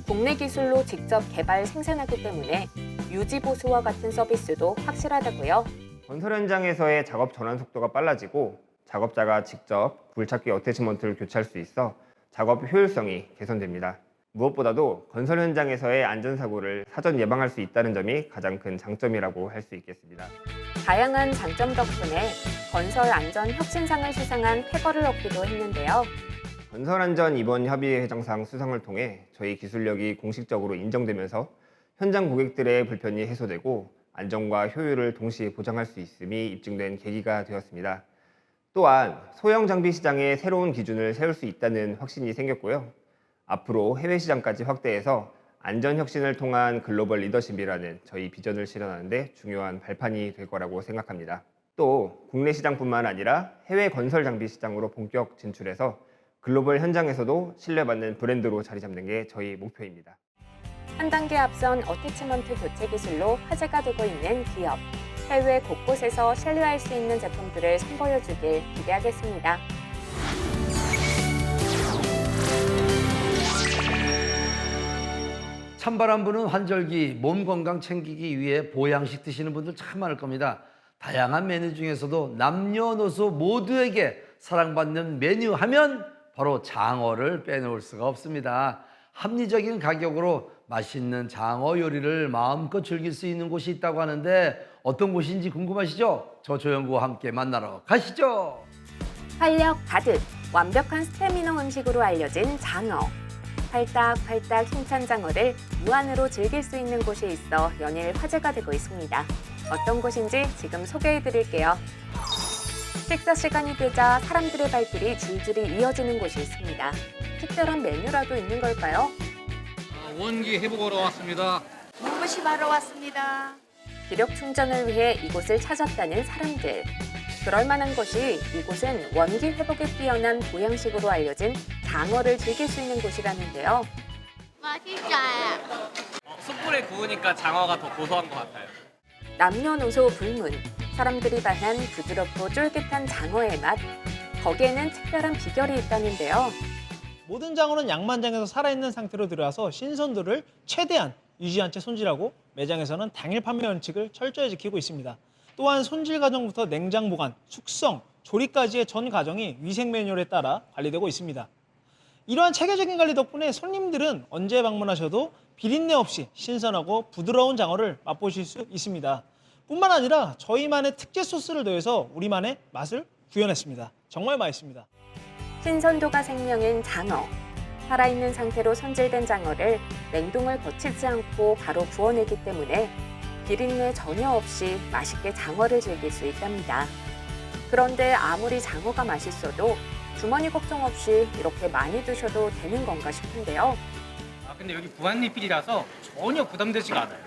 국내 기술로 직접 개발 생산하기 때문에 유지 보수와 같은 서비스도 확실하다고요. 건설 현장에서의 작업 전환 속도가 빨라지고 작업자가 직접 굴착기 어태치먼트를 교체할 수 있어 작업 효율성이 개선됩니다. 무엇보다도 건설 현장에서의 안전사고를 사전 예방할 수 있다는 점이 가장 큰 장점이라고 할 수 있겠습니다. 다양한 장점 덕분에 건설 안전 혁신상을 수상한 쾌거를 얻기도 했는데요. 건설안전 이번 협의회 회장상 수상을 통해 저희 기술력이 공식적으로 인정되면서 현장 고객들의 불편이 해소되고 안전과 효율을 동시에 보장할 수 있음이 입증된 계기가 되었습니다. 또한 소형 장비 시장에 새로운 기준을 세울 수 있다는 확신이 생겼고요. 앞으로 해외 시장까지 확대해서 안전 혁신을 통한 글로벌 리더십이라는 저희 비전을 실현하는 데 중요한 발판이 될 거라고 생각합니다. 또 국내 시장뿐만 아니라 해외 건설 장비 시장으로 본격 진출해서 글로벌 현장에서도 신뢰받는 브랜드로 자리 잡는 게 저희 목표입니다. 한 단계 앞선 어태치먼트 교체 기술로 화제가 되고 있는 기업. 해외 곳곳에서 신뢰할 수 있는 제품들을 선보여주길 기대하겠습니다. 찬바람 부는 환절기 몸 건강 챙기기 위해 보양식 드시는 분들 참 많을 겁니다. 다양한 메뉴 중에서도 남녀노소 모두에게 사랑받는 메뉴 하면 바로 장어를 빼놓을 수가 없습니다. 합리적인 가격으로 맛있는 장어 요리를 마음껏 즐길 수 있는 곳이 있다고 하는데 어떤 곳인지 궁금하시죠? 저 조영구와 함께 만나러 가시죠. 활력 가득, 완벽한 스태미너 음식으로 알려진 장어. 팔딱팔딱 힘찬 장어를 무한으로 즐길 수 있는 곳이 있어 연일 화제가 되고 있습니다. 어떤 곳인지 지금 소개해드릴게요. 식사 시간이 되자 사람들의 발길이 줄줄이 이어지는 곳이 있습니다. 특별한 메뉴라도 있는 걸까요? 원기 회복하러 왔습니다. 몸보시 바러 왔습니다. 기력 충전을 위해 이곳을 찾았다는 사람들. 그럴 만한 것이 이곳은 원기 회복에 뛰어난 보양식으로 알려진 장어를 즐길 수 있는 곳이라는데요. 맛있어요. 숯불에 구우니까 장어가 더 고소한 것 같아요. 남녀노소 불문. 사람들이 반한 부드럽고 쫄깃한 장어의 맛. 거기에는 특별한 비결이 있다는데요. 모든 장어는 양만장에서 살아있는 상태로 들어와서 신선도를 최대한 유지한 채 손질하고 매장에서는 당일 판매 원칙을 철저히 지키고 있습니다. 또한 손질 과정부터 냉장 보관, 숙성, 조리까지의 전 과정이 위생 매뉴얼에 따라 관리되고 있습니다. 이러한 체계적인 관리 덕분에 손님들은 언제 방문하셔도 비린내 없이 신선하고 부드러운 장어를 맛보실 수 있습니다. 뿐만 아니라 저희만의 특제 소스를 더해서 우리만의 맛을 구현했습니다. 정말 맛있습니다. 신선도가 생명인 장어. 살아있는 상태로 손질된 장어를 냉동을 거치지 않고 바로 구워내기 때문에 비린내 전혀 없이 맛있게 장어를 즐길 수 있답니다. 그런데 아무리 장어가 맛있어도 주머니 걱정 없이 이렇게 많이 드셔도 되는 건가 싶은데요. 근데 여기 무한리필이라서 전혀 부담되지가 않아요.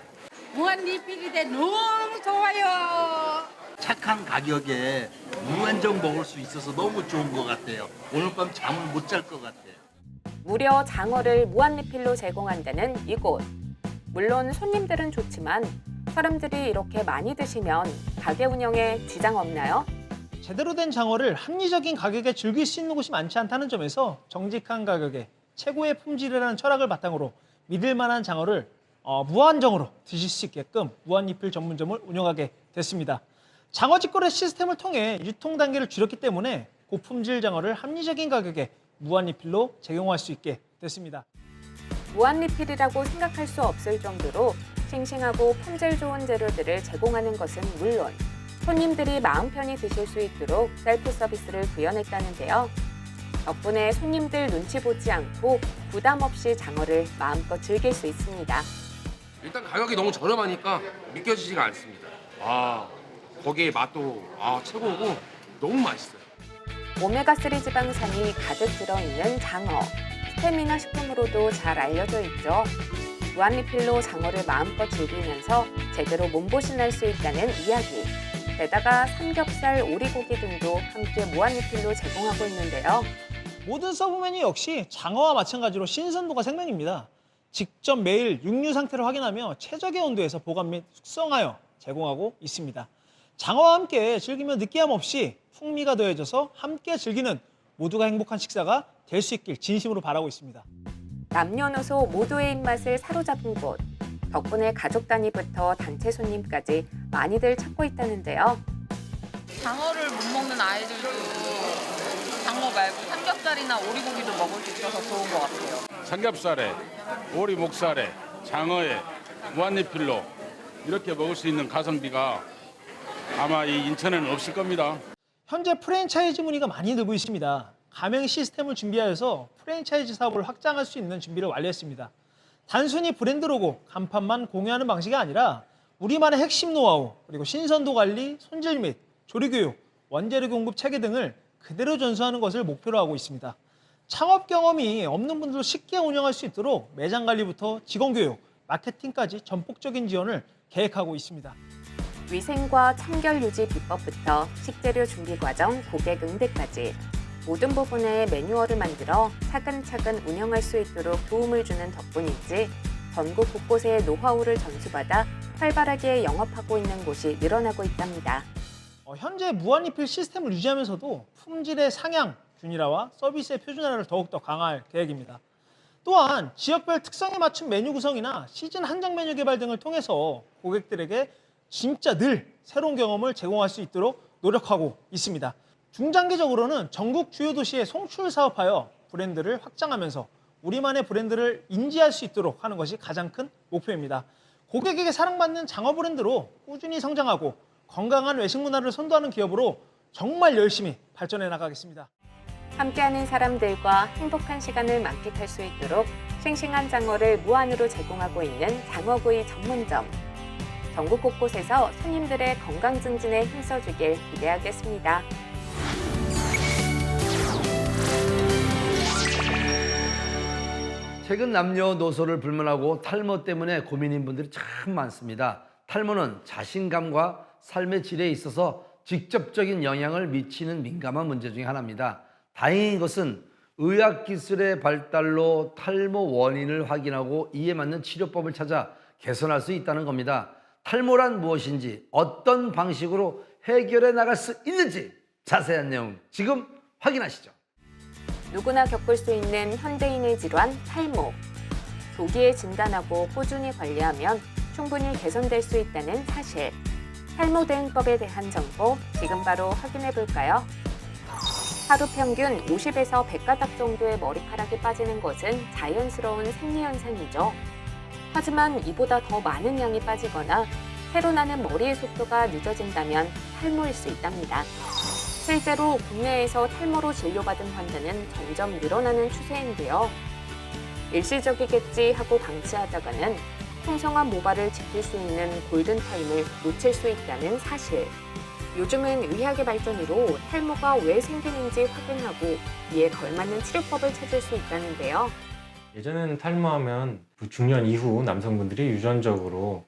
무한리필인데 너무 좋아요. 착한 가격에 무한정 먹을 수 있어서 너무 좋은 것 같아요. 오늘 밤 잠을 못 잘 것 같아요. 무려 장어를 무한리필로 제공한다는 이곳. 물론 손님들은 좋지만 사람들이 이렇게 많이 드시면 가게 운영에 지장 없나요? 제대로 된 장어를 합리적인 가격에 즐길 수 있는 곳이 많지 않다는 점에서 정직한 가격에 최고의 품질이라는 철학을 바탕으로 믿을 만한 장어를 무한정으로 드실 수 있게끔 무한리필 전문점을 운영하게 됐습니다. 장어 직거래 시스템을 통해 유통 단계를 줄였기 때문에 고품질 장어를 합리적인 가격에 무한리필로 제공할 수 있게 됐습니다. 무한리필이라고 생각할 수 없을 정도로 싱싱하고 품질 좋은 재료들을 제공하는 것은 물론 손님들이 마음 편히 드실 수 있도록 셀프 서비스를 구현했다는데요. 덕분에 손님들 눈치 보지 않고 부담 없이 장어를 마음껏 즐길 수 있습니다. 일단 가격이 너무 저렴하니까 믿겨지지가 않습니다. 거기에 맛도 최고고 너무 맛있어요. 오메가3 지방산이 가득 들어있는 장어. 스태미나 식품으로도 잘 알려져 있죠. 무한리필로 장어를 마음껏 즐기면서 제대로 몸보신할 수 있다는 이야기. 게다가 삼겹살, 오리고기 등도 함께 무한리필로 제공하고 있는데요. 모든 서브 메뉴 역시 장어와 마찬가지로 신선도가 생명입니다. 직접 매일 육류 상태를 확인하며 최적의 온도에서 보관 및 숙성하여 제공하고 있습니다. 장어와 함께 즐기면 느끼함 없이 풍미가 더해져서 함께 즐기는 모두가 행복한 식사가 될 수 있길 진심으로 바라고 있습니다. 남녀노소 모두의 입맛을 사로잡은 곳. 덕분에 가족 단위부터 단체 손님까지 많이들 찾고 있다는데요. 장어를 못 먹는 아이들도 장어 말고 삼겹살이나 오리고기도 먹을 수 있어서 좋은 것 같아요. 삼겹살에, 오리 목살에, 장어에, 무한리필로 이렇게 먹을 수 있는 가성비가 아마 이 인천에는 없을 겁니다. 현재 프랜차이즈 문의가 많이 늘고 있습니다. 가맹 시스템을 준비하여서 프랜차이즈 사업을 확장할 수 있는 준비를 완료했습니다. 단순히 브랜드 로고, 간판만 공유하는 방식이 아니라 우리만의 핵심 노하우, 그리고 신선도 관리, 손질 및 조리 교육, 원재료 공급 체계 등을 그대로 전수하는 것을 목표로 하고 있습니다. 창업 경험이 없는 분들도 쉽게 운영할 수 있도록 매장 관리부터 직원 교육, 마케팅까지 전폭적인 지원을 계획하고 있습니다. 위생과 청결 유지 비법부터 식재료 준비 과정, 고객 응대까지 모든 부분에 매뉴얼을 만들어 차근차근 운영할 수 있도록 도움을 주는 덕분인지 전국 곳곳에 노하우를 전수받아 활발하게 영업하고 있는 곳이 늘어나고 있답니다. 현재 무한리필 시스템을 유지하면서도 품질의 상향, 균일화와 서비스의 표준화를 더욱더 강화할 계획입니다. 또한 지역별 특성에 맞춘 메뉴 구성이나 시즌 한정 메뉴 개발 등을 통해서 고객들에게 진짜 늘 새로운 경험을 제공할 수 있도록 노력하고 있습니다. 중장기적으로는 전국 주요 도시에 송출 사업하여 브랜드를 확장하면서 우리만의 브랜드를 인지할 수 있도록 하는 것이 가장 큰 목표입니다. 고객에게 사랑받는 장어 브랜드로 꾸준히 성장하고 건강한 외식 문화를 선도하는 기업으로 정말 열심히 발전해 나가겠습니다. 함께하는 사람들과 행복한 시간을 만끽할 수 있도록 싱싱한 장어를 무한으로 제공하고 있는 장어구이 전문점. 전국 곳곳에서 손님들의 건강 증진에 힘써주길 기대하겠습니다. 최근 남녀노소를 불문하고 탈모 때문에 고민인 분들이 참 많습니다. 탈모는 자신감과 삶의 질에 있어서 직접적인 영향을 미치는 민감한 문제 중에 하나입니다. 다행인 것은 의학기술의 발달로 탈모 원인을 확인하고 이에 맞는 치료법을 찾아 개선할 수 있다는 겁니다. 탈모란 무엇인지, 어떤 방식으로 해결해 나갈 수 있는지 자세한 내용 지금 확인하시죠. 누구나 겪을 수 있는 현대인의 질환 탈모. 조기에 진단하고 꾸준히 관리하면 충분히 개선될 수 있다는 사실. 탈모 대응법에 대한 정보 지금 바로 확인해 볼까요? 하루 평균 50에서 100가닥 정도의 머리카락이 빠지는 것은 자연스러운 생리현상이죠. 하지만 이보다 더 많은 양이 빠지거나 새로 나는 머리의 속도가 늦어진다면 탈모일 수 있답니다. 실제로 국내에서 탈모로 진료받은 환자는 점점 늘어나는 추세인데요. 일시적이겠지 하고 방치하다가는 풍성한 모발을 지킬 수 있는 골든타임을 놓칠 수 있다는 사실. 요즘은 의학의 발전으로 탈모가 왜 생기는지 확인하고 이에 걸맞는 치료법을 찾을 수 있다는데요. 예전에는 탈모하면 중년 이후 남성분들이 유전적으로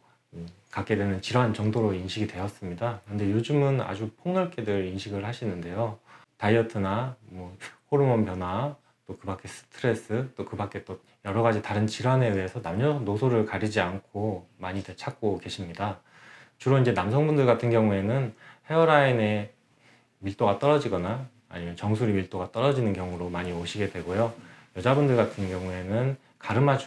갖게 되는 질환 정도로 인식이 되었습니다. 근데 요즘은 아주 폭넓게들 인식을 하시는데요. 다이어트나 호르몬 변화, 또 그 밖에 스트레스, 또 그 밖에 또 여러 가지 다른 질환에 의해서 남녀노소를 가리지 않고 많이들 찾고 계십니다. 주로 이제 남성분들 같은 경우에는 헤어라인의 밀도가 떨어지거나 아니면 정수리 밀도가 떨어지는 경우로 많이 오시게 되고요. 여자분들 같은 경우에는 가르마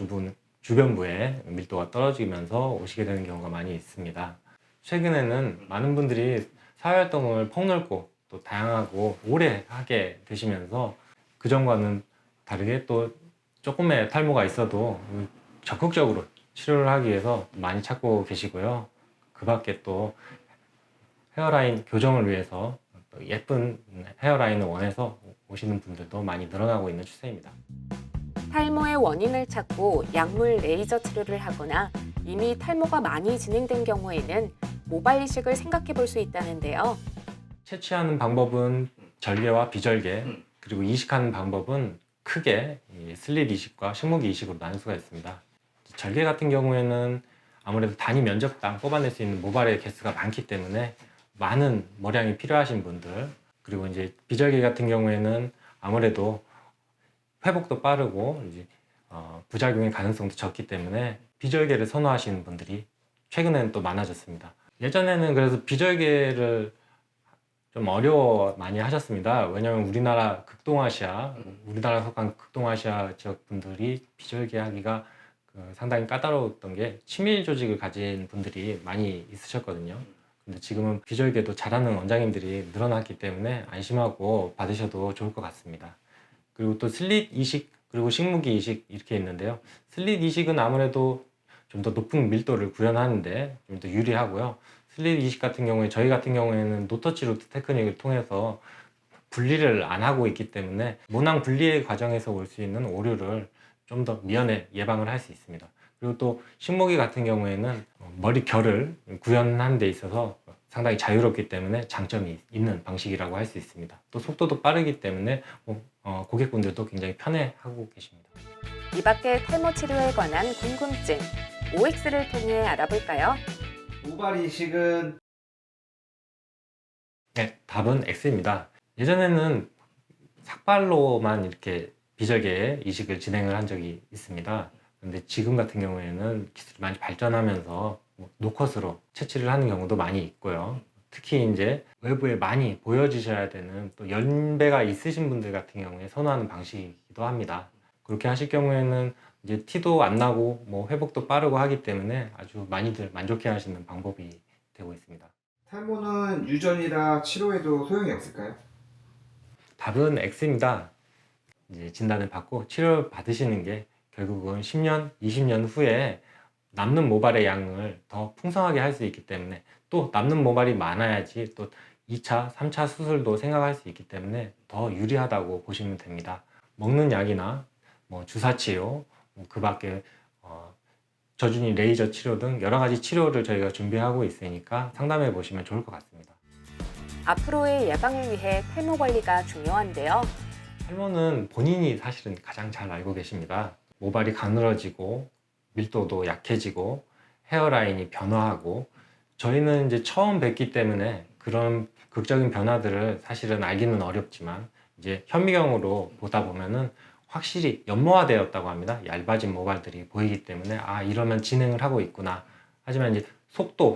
주변부에 밀도가 떨어지면서 오시게 되는 경우가 많이 있습니다. 최근에는 많은 분들이 사회활동을 폭넓고 또 다양하고 오래 하게 되시면서 그전과는 다르게 또 조금의 탈모가 있어도 적극적으로 치료를 하기 위해서 많이 찾고 계시고요. 그 밖에 또 헤어라인 교정을 위해서 또 예쁜 헤어라인을 원해서 오시는 분들도 많이 늘어나고 있는 추세입니다. 탈모의 원인을 찾고 약물 레이저 치료를 하거나 이미 탈모가 많이 진행된 경우에는 모발 이식을 생각해 볼 수 있다는데요. 채취하는 방법은 절개와 비절개, 그리고 이식하는 방법은 크게 슬릿 이식과 식목이 이식으로 나눌 수가 있습니다. 절개 같은 경우에는 아무래도 단위 면적당 뽑아낼 수 있는 모발의 개수가 많기 때문에 많은 머량이 필요하신 분들, 그리고 이제 비절개 같은 경우에는 아무래도 회복도 빠르고 이제 부작용의 가능성도 적기 때문에 비절개를 선호하시는 분들이 최근에는 또 많아졌습니다. 예전에는 그래서 비절개를 좀 어려워 많이 하셨습니다. 왜냐하면 우리나라 우리나라 속한 극동아시아 지역 분들이 비절개 하기가 상당히 까다로웠던 게 치밀 조직을 가진 분들이 많이 있으셨거든요. 근데 지금은 비절개도 잘하는 원장님들이 늘어났기 때문에 안심하고 받으셔도 좋을 것 같습니다. 그리고 또 슬릿 이식, 그리고 식무기 이식 이렇게 있는데요. 슬릿 이식은 아무래도 좀 더 높은 밀도를 구현하는데 좀 더 유리하고요. 슬릿 이식 같은 경우에 저희 같은 경우에는 노터치 루트 테크닉을 통해서 분리를 안 하고 있기 때문에 모낭 분리의 과정에서 올 수 있는 오류를 좀 더 미연에 예방을 할 수 있습니다. 그리고 또 식목이 같은 경우에는 머리 결을 구현하는 데 있어서 상당히 자유롭기 때문에 장점이 있는 방식이라고 할 수 있습니다. 또 속도도 빠르기 때문에 고객분들도 굉장히 편해하고 계십니다. 이 밖에 탈모 치료에 관한 궁금증, OX를 통해 알아볼까요? 모발 이식은 네, 답은 X입니다. 예전에는 삭발로만 이렇게 비절개 이식을 진행을 한 적이 있습니다. 근데 지금 같은 경우에는 기술이 많이 발전하면서 노컷으로 채취를 하는 경우도 많이 있고요. 특히 이제 외부에 많이 보여주셔야 되는 또 연배가 있으신 분들 같은 경우에 선호하는 방식이기도 합니다. 그렇게 하실 경우에는 이제 티도 안 나고 뭐 회복도 빠르고 하기 때문에 아주 많이들 만족해 하시는 방법이 되고 있습니다. 탈모는 유전이라 치료해도 소용이 없을까요? 답은 X입니다. 이제 진단을 받고 치료를 받으시는 게 결국은 10년, 20년 후에 남는 모발의 양을 더 풍성하게 할 수 있기 때문에 또 남는 모발이 많아야지 또 2차, 3차 수술도 생각할 수 있기 때문에 더 유리하다고 보시면 됩니다. 먹는 약이나 뭐 주사 치료, 그 밖에 저준위 레이저 치료 등 여러 가지 치료를 저희가 준비하고 있으니까 상담해 보시면 좋을 것 같습니다. 앞으로의 예방을 위해 탈모 관리가 중요한데요. 탈모는 본인이 사실은 가장 잘 알고 계십니다. 모발이 가늘어지고 밀도도 약해지고 헤어라인이 변화하고 저희는 이제 처음 뵙기 때문에 그런 극적인 변화들을 사실은 알기는 어렵지만 이제 현미경으로 보다 보면은 확실히 연모화되었다고 합니다. 얇아진 모발들이 보이기 때문에 아 이러면 진행을 하고 있구나. 하지만 이제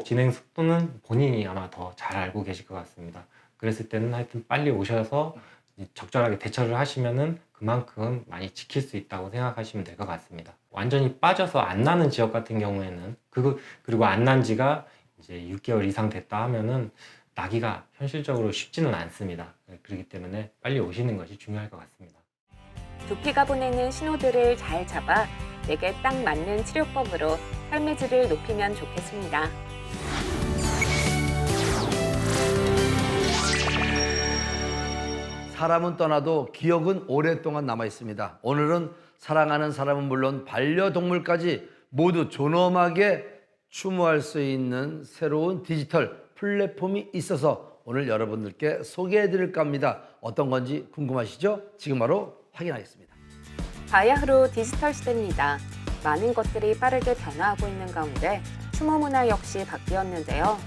진행 속도는 본인이 아마 더 잘 알고 계실 것 같습니다. 그랬을 때는 하여튼 빨리 오셔서 적절하게 대처를 하시면은 그만큼 많이 지킬 수 있다고 생각하시면 될 것 같습니다. 완전히 빠져서 안 나는 지역 같은 경우에는 그리고 안 난 지가 이제 6개월 이상 됐다 하면은 나기가 현실적으로 쉽지는 않습니다. 그렇기 때문에 빨리 오시는 것이 중요할 것 같습니다. 두피가 보내는 신호들을 잘 잡아 내게 딱 맞는 치료법으로 삶의 질을 높이면 좋겠습니다. 사람은 떠나도 기억은 오랫동안 남아 있습니다. 오늘은 사랑하는 사람은 물론 반려동물까지 모두 존엄하게 추모할 수 있는 새로운 디지털 플랫폼이 있어서 오늘 여러분들께 소개해 드릴까 합니다. 어떤 건지 궁금하시죠? 지금 바로 확인하겠습니다. 바야흐로 디지털 시대입니다. 많은 것들이 빠르게 변화하고 있는 가운데 추모 문화 역시 바뀌었는데요.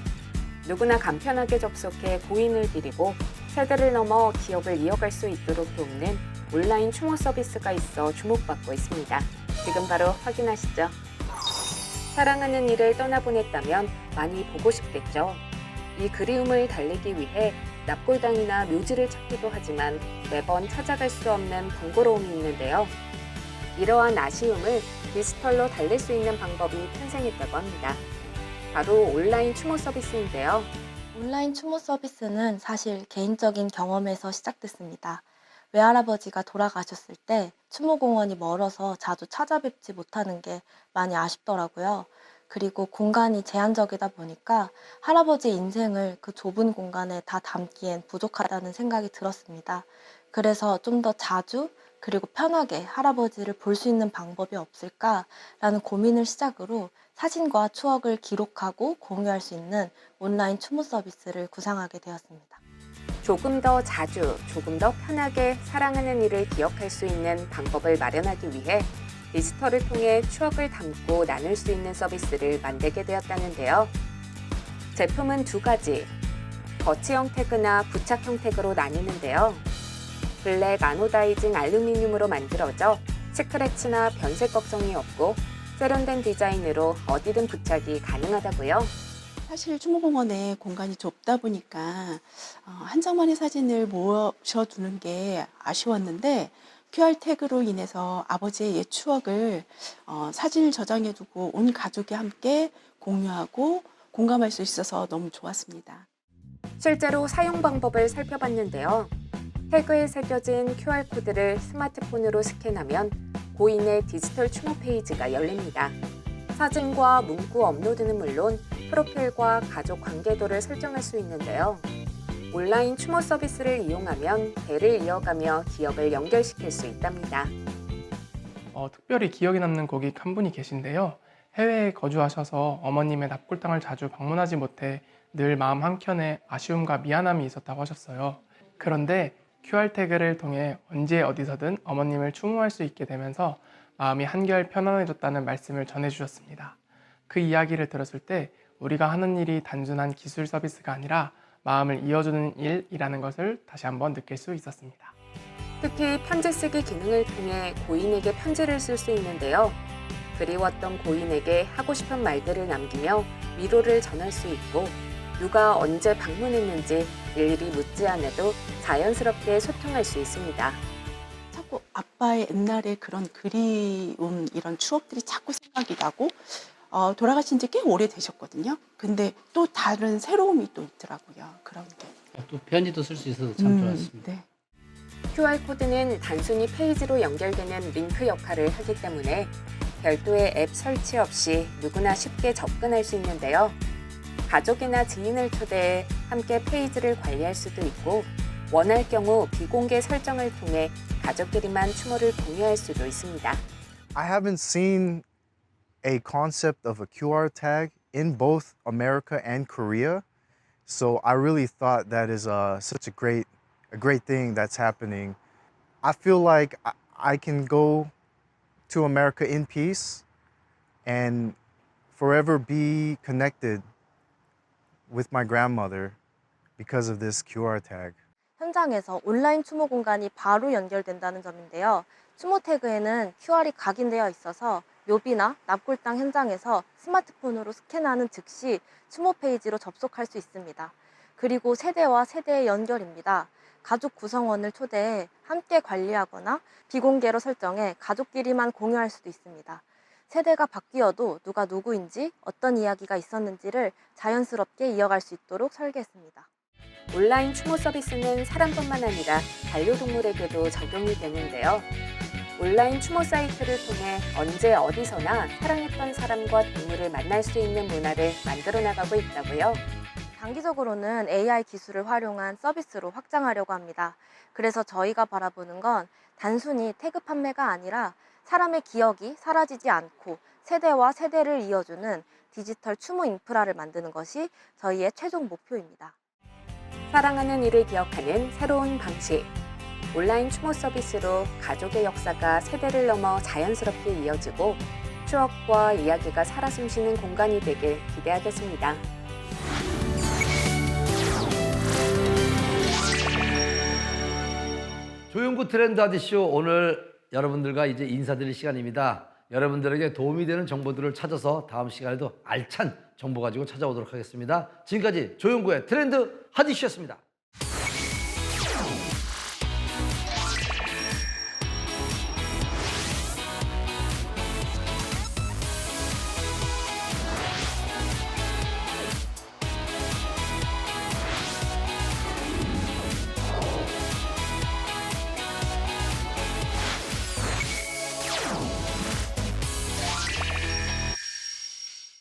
누구나 간편하게 접속해 고인을 기리고 세대를 넘어 기억을 이어갈 수 있도록 돕는 온라인 추모 서비스가 있어 주목받고 있습니다. 지금 바로 확인하시죠. 사랑하는 이를 떠나보냈다면 많이 보고 싶겠죠. 이 그리움을 달래기 위해 납골당이나 묘지를 찾기도 하지만 매번 찾아갈 수 없는 번거로움이 있는데요. 이러한 아쉬움을 디지털로 달랠 수 있는 방법이 탄생했다고 합니다. 바로 온라인 추모 서비스인데요. 온라인 추모 서비스는 사실 개인적인 경험에서 시작됐습니다. 외할아버지가 돌아가셨을 때 추모공원이 멀어서 자주 찾아뵙지 못하는 게 많이 아쉽더라고요. 그리고 공간이 제한적이다 보니까 할아버지 인생을 그 좁은 공간에 다 담기엔 부족하다는 생각이 들었습니다. 그래서 좀 더 자주 그리고 편하게 할아버지를 볼 수 있는 방법이 없을까라는 고민을 시작으로 사진과 추억을 기록하고 공유할 수 있는 온라인 추모 서비스를 구상하게 되었습니다. 조금 더 자주, 조금 더 편하게 사랑하는 이를 기억할 수 있는 방법을 마련하기 위해 디지털을 통해 추억을 담고 나눌 수 있는 서비스를 만들게 되었다는데요. 제품은 두 가지, 거치형 태그나 부착형 태그로 나뉘는데요. 블랙 아노다이징 알루미늄으로 만들어져 스크래치나 변색 걱정이 없고 세련된 디자인으로 어디든 부착이 가능하다고요. 사실 추모공원에 공간이 좁다 보니까 한 장만의 사진을 모셔두는 게 아쉬웠는데 QR 태그로 인해서 아버지의 옛 추억을 사진을 저장해두고 온 가족이 함께 공유하고 공감할 수 있어서 너무 좋았습니다. 실제로 사용 방법을 살펴봤는데요. 태그에 새겨진 QR코드를 스마트폰으로 스캔하면 고인의 디지털 추모 페이지가 열립니다. 사진과 문구 업로드는 물론 프로필과 가족 관계도를 설정할 수 있는데요. 온라인 추모 서비스를 이용하면 대를 이어가며 기억을 연결시킬 수 있답니다. 특별히 기억에 남는 고객 한 분이 계신데요. 해외에 거주하셔서 어머님의 납골당을 자주 방문하지 못해 늘 마음 한켠에 아쉬움과 미안함이 있었다고 하셨어요. 그런데 QR 태그를 통해 언제 어디서든 어머님을 추모할 수 있게 되면서 마음이 한결 편안해졌다는 말씀을 전해주셨습니다. 그 이야기를 들었을 때 우리가 하는 일이 단순한 기술 서비스가 아니라 마음을 이어주는 일이라는 것을 다시 한번 느낄 수 있었습니다. 특히 편지 쓰기 기능을 통해 고인에게 편지를 쓸 수 있는데요. 그리웠던 고인에게 하고 싶은 말들을 남기며 위로를 전할 수 있고 누가 언제 방문했는지 일일이 묻지 않아도 자연스럽게 소통할 수 있습니다. 자꾸 아빠의 옛날에 그런 그리움, 이런 추억들이 자꾸 생각이 나고 돌아가신 지 꽤 오래되셨거든요. 근데 또 다른 새로움이 또 있더라고요. 그런 게. 또 편지도 쓸 수 있어서 참 좋았습니다. 네. QR코드는 단순히 페이지로 연결되는 링크 역할을 하기 때문에 별도의 앱 설치 없이 누구나 쉽게 접근할 수 있는데요. 가족이나 지인을 초대해 함께 페이지를 관리할 수도 있고 원할 경우 비공개 설정을 통해 가족끼리만 추모를 공유할 수도 있습니다. I haven't seen a concept of a QR tag in both America and Korea, so I really thought that is such a great thing that's happening. I feel like I can go to America in peace and forever be connected with my grandmother because of this QR tag. 현장에서 온라인 추모 공간이 바로 연결된다는 점인데요. 추모 태그에는 QR이 각인되어 있어서 묘비나 납골당 현장에서 스마트폰으로 스캔하는 즉시 추모 페이지로 접속할 수 있습니다. 그리고 세대와 세대의 연결입니다. 가족 구성원을 초대해 함께 관리하거나 비공개로 설정해 가족끼리만 공유할 수도 있습니다. 세대가 바뀌어도 누가 누구인지 어떤 이야기가 있었는지를 자연스럽게 이어갈 수 있도록 설계했습니다. 온라인 추모 서비스는 사람뿐만 아니라 반려동물에게도 적용이 되는데요. 온라인 추모 사이트를 통해 언제 어디서나 사랑했던 사람과 동물을 만날 수 있는 문화를 만들어 나가고 있다고요. 장기적으로는 AI 기술을 활용한 서비스로 확장하려고 합니다. 그래서 저희가 바라보는 건 단순히 태그 판매가 아니라 사람의 기억이 사라지지 않고 세대와 세대를 이어주는 디지털 추모 인프라를 만드는 것이 저희의 최종 목표입니다. 사랑하는 이를 기억하는 새로운 방식. 온라인 추모 서비스로 가족의 역사가 세대를 넘어 자연스럽게 이어지고 추억과 이야기가 살아 숨쉬는 공간이 되길 기대하겠습니다. 조용구 트렌드 아디쇼 오늘 여러분들과 이제 인사드릴 시간입니다. 여러분들에게 도움이 되는 정보들을 찾아서 다음 시간에도 알찬 정보 가지고 찾아오도록 하겠습니다. 지금까지 조용구의 트렌드 하디쇼였습니다.